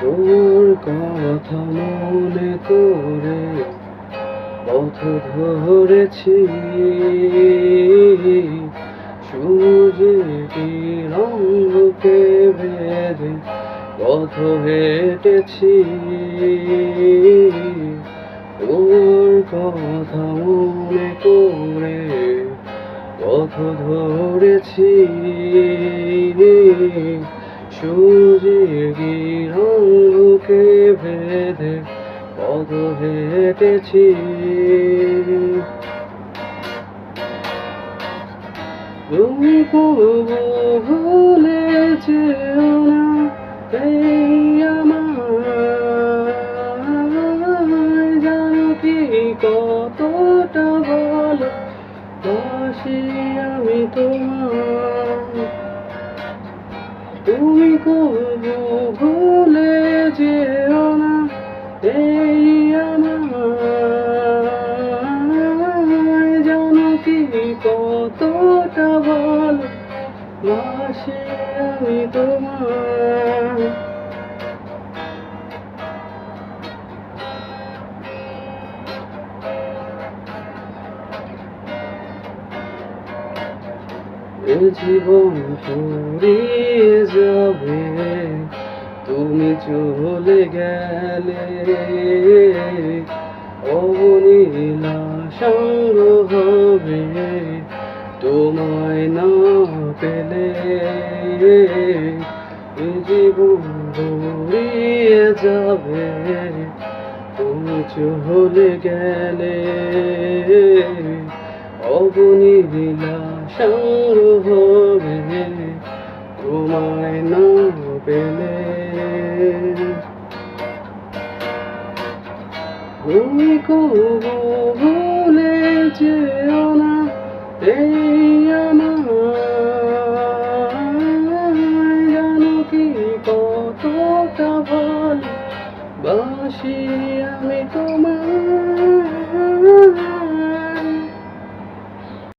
তোর কথা মনে করে পথ ধরেছি, সূর্যের কিরণকে ভেদে পথ হেঁটেছি। তোর কথা মনে করে পথ ধরেছি, সূর্যের কিরণকে ভেদে পথ হেঁটেছি। তুমি কবু ভুলে যেও না এই আমায়, জানো কি কতটা ভালোবাসি আমি তোমায়। তুমি কবু ভুলে যেও না এই আমায়, জানো কি কতটা ভালোবাসি আমি তোমায়। এ জীবন ফুরিয়ে যাবে তুমি চলে গেলে, অবনীলা সঙ্গ হবে তোমায় না পেলে। এ জীবন ফুরিয়ে যাবে তুমি চলে গেলে, অবনীলা সঙ্গ হবে তোমায় না পেলে। তুমি কবু ভুলে যেও না এই আমায়, জানো কি কতটা ভালোবাসি আমি তোমায়।